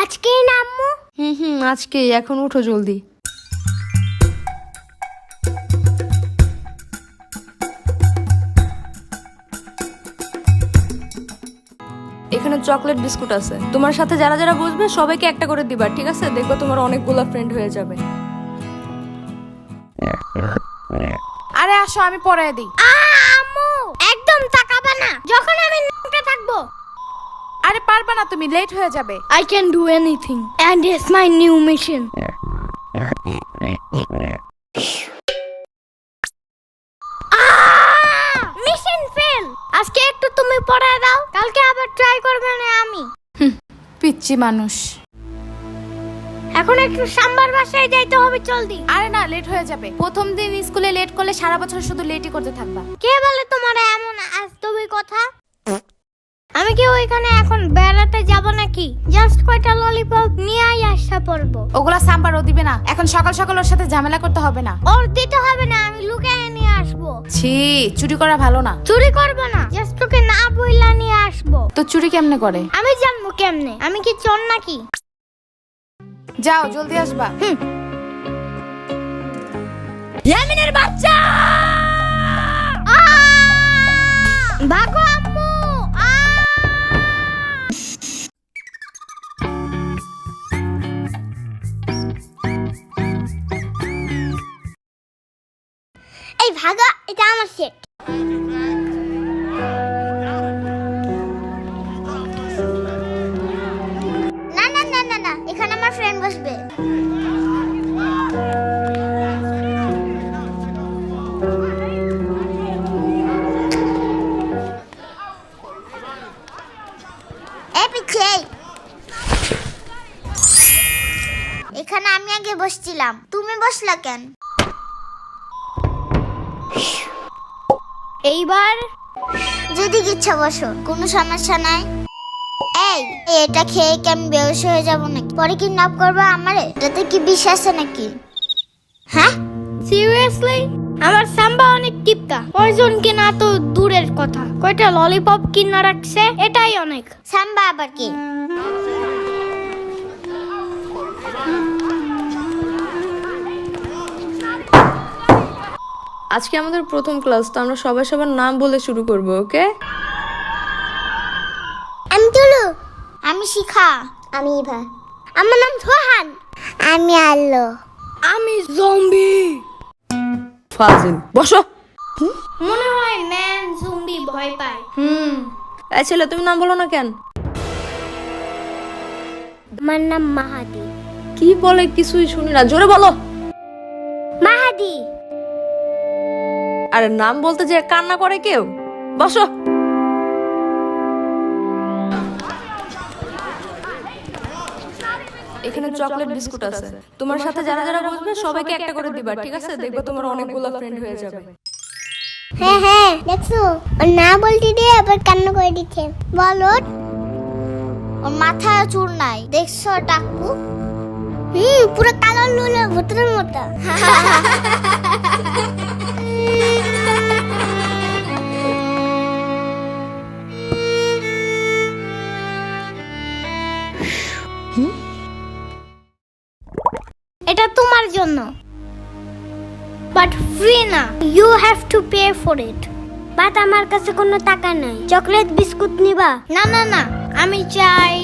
আজকেই না আম্মু? আজকেই। এখন উঠো জলদি। এখানে চকলেট বিস্কুট আছে, তোমার সাথে যারা যারা বসবে সবাইকে একটা করে দিবা, ঠিক আছে? দেখো তোমার অনেকগুলো ফ্রেন্ড হয়ে যাবে। আরে আসো, আমি পড়ায় দিই। আম্মু একদম তাকাবে না যখন আমি নোংরা থাকবো। আরে পারবা না, তুমি লেট হয়ে যাবে। I can do anything and it's my new mission. Mission fail. আজকে একটু তুমি পড়ায় দাও, কালকে আবার ট্রাই করবে না আমি। পিচ্চি মানুষ। এখন একটু সাম্বার বাসায় যাইতে হবে, জলদি। আরে না, লেট হয়ে যাবে। প্রথম দিন স্কুলে লেট করলে সারা বছর শুধু লেটই করতে থাকবা। কে বলে তোমার এমন আজতবি কথা? আমি কি ওইখানে এখন বেড়াতে যাব নাকি? জাস্ট কয়টা ললিপপ নিয়েই আসা পড়বো। ওগুলা সাম্বার ও দিবে না। এখন সকাল সকাল ওর সাথে ঝামেলা করতে হবে না। ওর দিতে হবে না, আমি লুকিয়ে নিয়ে আসবো। ছি, চুরি করা ভালো না। চুরি করবো না, জাস্ট তোকে না বইলা নিয়ে আসবো। তো চুরি কেমনে করে? আমি জানবো কেমনে? আমি কি চোর নাকি? যাও, জলদি আসবা। ইয়ামিনের বাচ্চা! ভাগো আম্মু! এই ভাগো, এটা আমার সেট। না না না না না, এখানে আমার ফ্রেন্ড বসবে। এখানে আমি আগে বসছিলাম, তুমি বসলা কেন? এইবার যদি ইচ্ছা বসো, কোনো সমস্যা নাই। এই এটা খেয়ে কি আমি বেহুশ হয়ে যাবো নাকি? পরে কিডন্যাপ করবে আমারে? এটাতে কি বিষ আছে নাকি? হ্যাঁ সিরিয়াসলি? আমার সাম্বা অনেক টিপকা, পয়জন কিনা তো দূরের কথা, কয়টা ললিপপ কিনা রাখছে, এটাই অনেক। সাম্বা আবার কি? আজকে আমাদের প্রথম ক্লাস, তো আমরা সবাই সবার নাম বলে শুরু করব, ওকে? আমি তুলু। আমি শিখা। আমি ইভা। আমার নাম সোহান। আমি আল্লো। আমি জম্বি। ফাজিল, বসো। মনে হয় ম্যান জম্বি ভয় পায়। এই ছেলে, তুমি নাম বলো না কেন? আমার নাম মাহাদি। কি বলে কিছুই শুনি না, জোরে বলো। মাহাদি। আরে নাম বলতে যে কান্না করে কেউ? বসো। এখানে চকলেট বিস্কুট আছে, তোমার সাথে যারা যারা বসবে সবাইকে একটা করে দিবা, ঠিক আছে? দেখো তোমার অনেকগুলো ফ্রেন্ড হয়ে যাবে। হ্যাঁ হ্যাঁ, দেখছো ও না বলতে দিয়ে আবার কান্না করে দিচ্ছে। বলো, ওর মাথায় চুল নাই, দেখছো টাকু? পুরো কালো লুলো ভূতের মতো। এটা তোমার জন্য, বাট ফ্রি না, you have to pay for it. But আমার কাছে কোনো টাকা নাই। চকলেট বিস্কুট নিবা? না না না, আমি চাই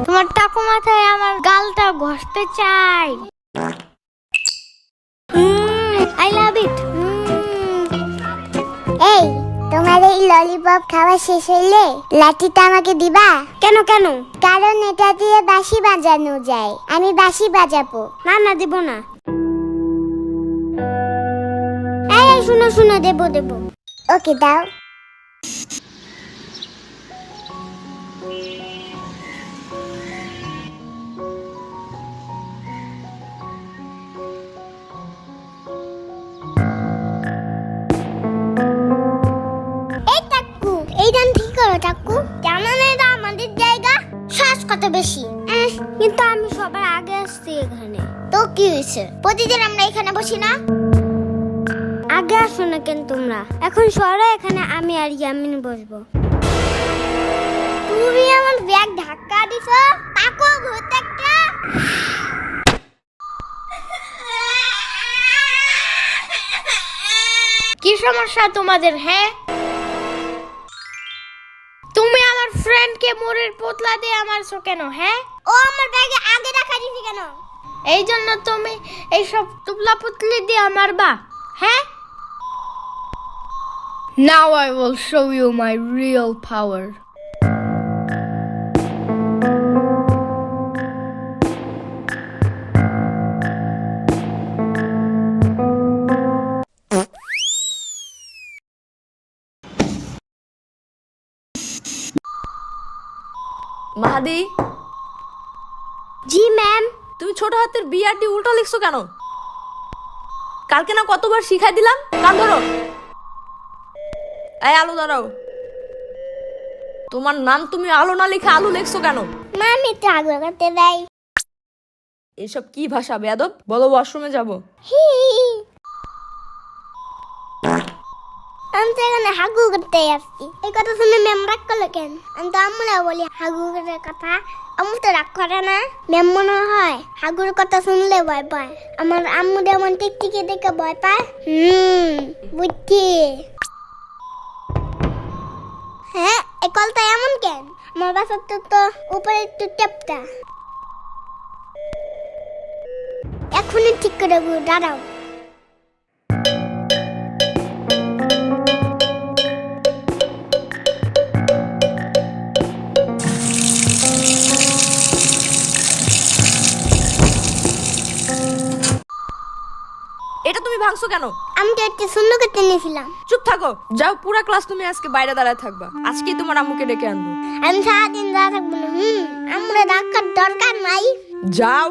তোমার টাকু মাথায় আমার গালটা ঘষতে চাই। আই লাভ ইট। এই তোমার এই ললিপপ খাওয়া শেষ হইলে লাঠিটা আমাকে দিবা? কেন কেন? কারণ এটা দিয়ে বাঁশি বাজানো যায়, আমি বাঁশি বাজাবো। না না, দেব না। এই শুনো শুনো, দেব দেব। ওকে দাও। এই গান ঠিক করো টাকু, জানো না এটা আমাদের জায়গা? শ্বাস কত বেশি। কিন্তু আমি সবার আগে আসছি এখানে। তো কি হয়েছে? প্রতিদিন আমরা এখানে বসি না? আগে আসো না কেন তোমরা? এখন সরো, এখানে আমি আর ইয়ামিন বসবো। তুমি আমার ব্যাগ ধাক্কা দিছো, তাকো ভূত একটা। কি সমস্যা তোমাদের? হ্যাঁ, তুমি আমার ফ্রেন্ডকে মোড়ের পোতলা দিয়ে মারছো কেন? হ্যাঁ, ও আমার ব্যাগে আগে রাখা দিছি কেন? এই জন্য তুমি এইসব তুবলা পুতলি দিয়ে মারবা? হ্যাঁ, Now I will show you my real power. Mahadi, জি ম্যাম। তুমি ছোট হাতের বিআরটি উল্টো লিখছো কেন? কালকে না কতবার শিখাই দিলাম। কান ধরো। এই আলু দাঁড়াও। তোমার নাম তুমি আলো না লিখে আলু লিখছো কেন? মামি তো আগে করতে দেয়। এসব কি ভাষা বেয়াদব? বলো ওয়াশরুমে যাবো। হি আমি তো এখানে হাগু করতে আসছি। এই কথা শুনে ম্যাম রাগ করলো কেন? আমি তো আম্মুরা বলি হাগু করার কথা, আম্মু তো রাগ করে না। ম্যাম মনে হয় হাগুর কথা শুনলে ভয় পায়। আমার আম্মু যেমন টিকটিকি দেখে ভয় পায়। বুঝছি। হ্যাঁ, এই কলটা এমন কেন? আমার বাসার তো উপরে একটু টেপটা। এখনই ঠিক করে দাঁড়াও। এটা তুমি ভাঙছো কেন? আমি তো একটু সুন্দর করতে নিয়েছিলাম। চুপ থাকো। যাও, পুরা ক্লাস তুমি আজকে বাইরে দাঁড়ায় থাকবা। আজকেই তোমার আম্মুকে ডেকে আনবো। আমি সারাদিন দাঁড়া থাকবো না। আমরা ডাকার দরকার নাই। যাও।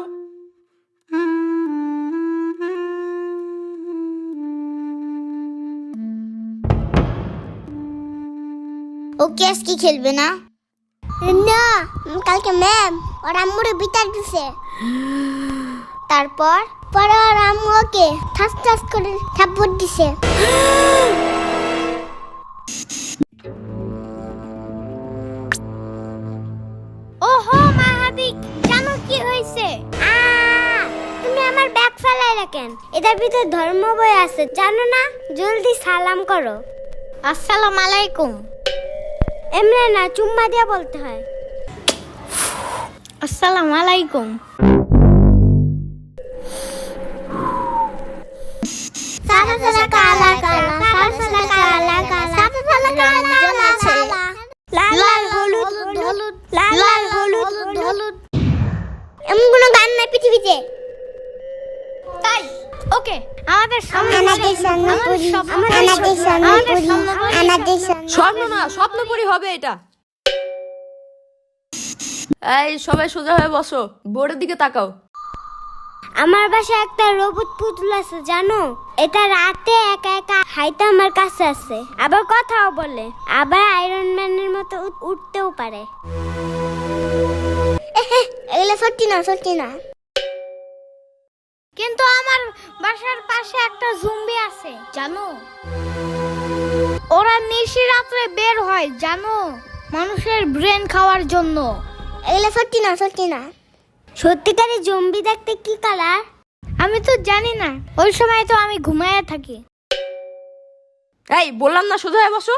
ও কেস কি খেলবে না? না, কালকে ম্যাম ওর আম্মুরে বিচার দিছে। তারপর পরে ওর আম্মু ওকে ঠাস ঠাস করে থাপ্পড় দিছে। ওহো মাহাদি, জানো কি হয়েছে? তুমি আমার ব্যাগ ফেলাই রাখেন। এটার ভিতরে ধর্ম বই আছে, জানো না? জলদি সালাম করো। আসসালামু আলাইকুম। এমনি না, চুম্মা দিয়ে বলতে হয়। আসসালামু আলাইকুম। সাদা সাদা কালা কালা, সাদা সাদা কালা কালা, সাদা সাদা কালা কালা, লাল লাল হলুদ হলুদ, লাল লাল হলুদ হলুদ। এমন কোনো গান নাই পৃথিবীতে। তাই ওকে, আমাদের আমাদের স্বপ্নপুরী, আমাদের স্বপ্নপুরী, আমাদের স্বপ্ন না, স্বপ্নপুরী হবে এটা। এই সবাই সোজা হয়ে বসো, বোর্ডের দিকে তাকাও। আমার বাসায় একটা রোবট পুতুল আছে, জানো? এটা রাতে একা একা হাইতে আমার কাছে আছে, আবার কথাও বলে, আবার আয়রন ম্যানের মতো উঠতেও পারে। এগুলো সত্যি না, সত্যি না। কিন্তু আমার বাসার পাশে একটা জম্বি আছে, জানো? ওরা নিশি রাত্রে বের হয়, জানো? মানুষের ব্রেন খাওয়ার জন্য। এগুলো সত্যি না, সত্যি না। সত্যিকারের জম্বি দেখতে কি কালার? আমি তো জানি না, ওই সময় তো আমি ঘুমায় থাকি। এই বললাম না সোজা হয়ে বসো।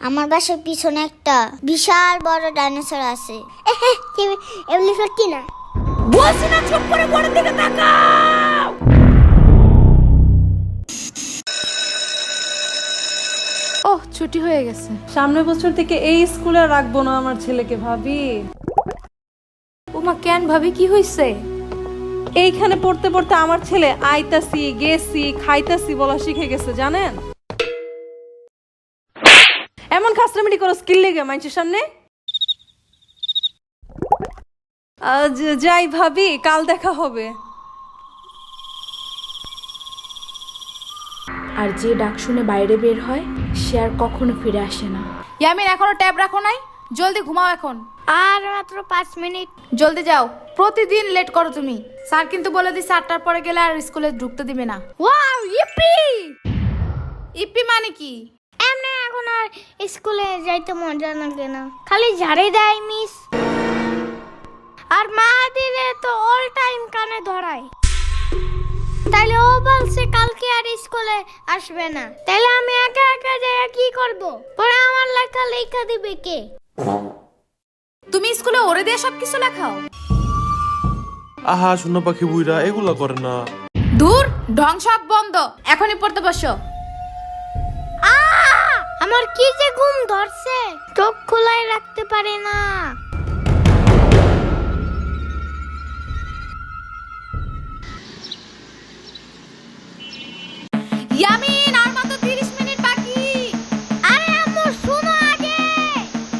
আমার বাসার পিছনে একটা বিশাল বড় ডাইনোসর আছে। এগুলো সত্যি না। বলছি না চুপ করে বোর্ডের দিকে তাকাও। ওহ, ছুটি হয়ে গেছে। সামনের বছর থেকে এই স্কুলে রাখবো না আমার ছেলেকে, ভাবি। ওমা কেন ভাবি, কি হইছে? এইখানে পড়তে পড়তে আমার ছেলে আইতাছি গেছি খাইতাছি বলা শিখে গেছে, জানেন? এমন খাসরামিটি করো স্কিল লেগে মানুষের সামনে। যাই ভাবি, কাল দেখা হবে। আর যে ডাক শুনে বাইরে বের হয় সে আর কখনো ফিরে আসে না। ইয়ামিন, এখনো ট্যাব রাখো নাই? জলদি ঘুমাও এখন। আর মাত্র 5 মিনিট। জলদি যাও, প্রতিদিন লেট করো তুমি। স্যার কিন্তু বলে দিছে 8টার পরে গেলে আর স্কুলে ঢুকতে দিবে না। ওয়াও, ইপি ইপি মানে কি? এমনি এখন আর স্কুলে যাইতে মজা লাগে না, খালি ঝাড়ি দেয় মিস। আর মাহাদিরে তো অল টাইম কানে ধরায়। তাইলে ও বলছে কালকে আর স্কুলে আসবে না, তাইলে আমি একা একা যাই কি করব? পরে আমার লেখা দিবে কে? তুমি স্কুলে ওরে দিয়ে সবকিছু লেখাও? আহা শূন্য পাখি বুইরা এগুলা করে না। দূর, ঢং সব বন্ধ, এখনই পড়তে বসো। আমার কি যে ঘুম ধরছে, চোখ খোলাই রাখতে পারি না। ইয়ামিন, আর মাত্র 30 মিনিট বাকি। আরে আম্মু শোনো আগে।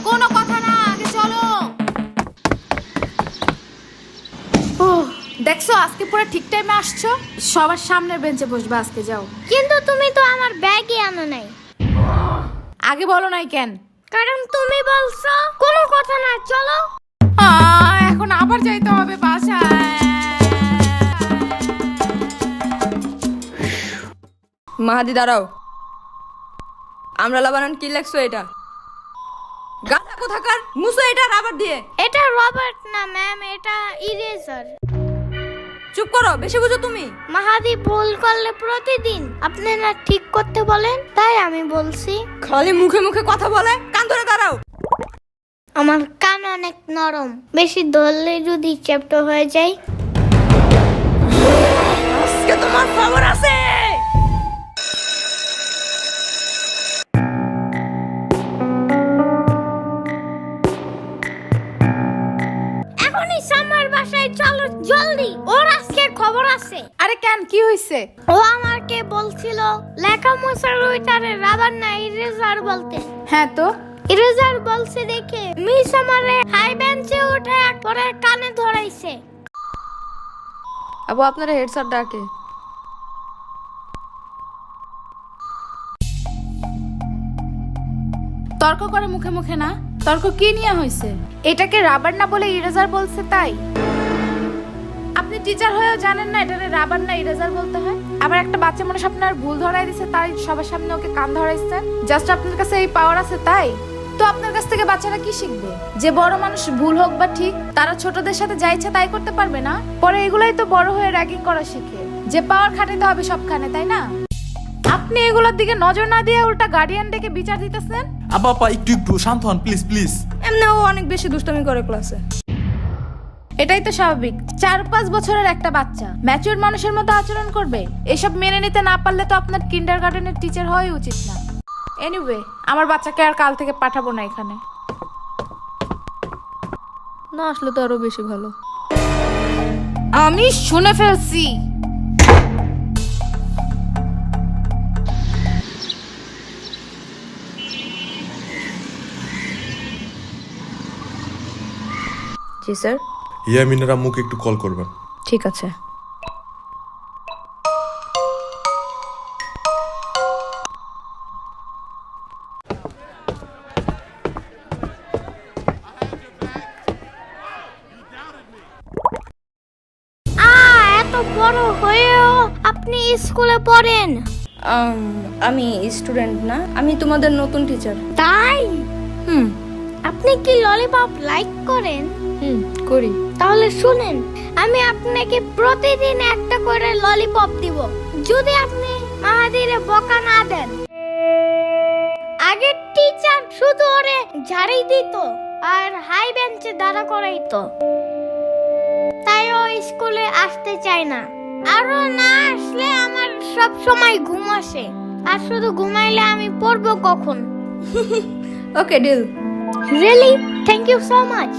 কোনো কথা না, আগে চলো। ওহ, দেখছো আজকে পুরো ঠিক টাইমে আসছো। সবার সামনের বেঞ্চে বসবা আজকে, যাও। কিন্তু তুমি তো আমার ব্যাগই আনো নাই। আগে বলো নাই কেন? কারণ তুমি বলছো। কোনো কথা না, চলো। এখন আবার যাইতে হবে বাসায়। মাহাদি দাঁড়াও, আমরা লাবানান কি লেখছো এটা? গাধা কোথাকার, মুছো এটা রাবার দিয়ে। এটা রবার্ট না ম্যাম, এটা ইরেজার। চুপ করো, বেশি বুঝো তুমি। মাহাদি ভুল করলে প্রতিদিন আপনি না ঠিক করতে বলেন, তাই আমি বলছি। খালি মুখে মুখে কথা বলে, কান ধরে দাঁড়াও। আমার কান অনেক নরম, বেশি ধরলে যদি চ্যাপ্টা হয়ে যায়। আজকে তোমার খবর আছে। এখনই সামার বাসায় চলো জলদি, ওর আজকে খবর আছে। আরে কেন, কি হইছে? ও আমাকে বলছিল লেখা মোছার ওইটারে রাবার না ইরেজার বলতে। হ্যাঁ তো, ইরেজার বলছে দেখে মিস আমারে হাই বেঞ্চে উঠে পরে কানে ধরাইছে। আবু আপনারা হেড স্যার ডাকে। তর্ক করে মুখে মুখে না। তর্ক কি নিয়ে হইছে? এটাকে রাবার না বলে ইরেজার বলছে তাই? আপনি টিচার হয়েও জানেন না এটারে রাবার না ইরেজার বলতে হয়? আবার একটা বাচ্চা মানুষ আপনার ভুল ধরাই দিছে, তাই সবার সামনে ওকে কান ধরাইছেন। জাস্ট আপনার কাছে এই পাওয়ার আছে তাই? তো আপনার কাছ থেকে বাচ্চারা কি শিখবে? যে বড় মানুষ ভুল হোক বা ঠিক, তারা ছোটদের সাথে যা ইচ্ছা তাই করতে পারবে না? পরে এগুলাই তো বড় হয়ে র্যাগিং করা শিখে, যে পাওয়ার খাটাতে হবে সবখানে, তাই না? আপনি এগুলোর দিকে নজর না দিয়ে উল্টা গার্ডিয়ান ডেকে বিচার দিতেছেন। আব্বা আপা একটু একটু শান্ত হন প্লিজ প্লিজ। এমনি ও অনেক বেশি দুষ্টামি করে ক্লাসে। এটাই তো স্বাভাবিক, 4-5 বছরের একটা বাচ্চা ম্যাচিউর মানুষের মতো আচরণ করবে। এসব মেনে নিতে না পারলে তো আপনার কিন্ডারগার্টেনের টিচার হওয়াই উচিত না। এনিওয়ে, আমার বাচ্চাকে আর কাল থেকে পাঠাবো না এখানে। না আসলে তো আরো বেশি ভালো। আমি শুনে ফেলছি। জি স্যার। ইয়ামিনের আম্মুকে একটু কল করবেন। ঠিক আছে। এত বড় হয়েও আপনি স্কুলে পড়েন? আমি স্টুডেন্ট না, আমি তোমাদের নতুন টিচার। তাই? হুম আপনি কি ললিপপ লাইক করেন? হুম করি। তাহলে শুনেন, আমি আপনাকে প্রতিদিন একটা করে ললিপপ দিব যদি আপনি মাহাদিরে বকা না দেন। আগের টিচার শুধু ওরে ঝাড়ি দিত আর হাই বেঞ্চে দাঁড়া করাইতো, তাই ও স্কুলে আসতে চায় না। আরো না আসলে আমার সব সময় ঘুম আসে, আর শুধু ঘুমাইলে আমি পড়বো কখন? Okay deal. Really? Thank you so much.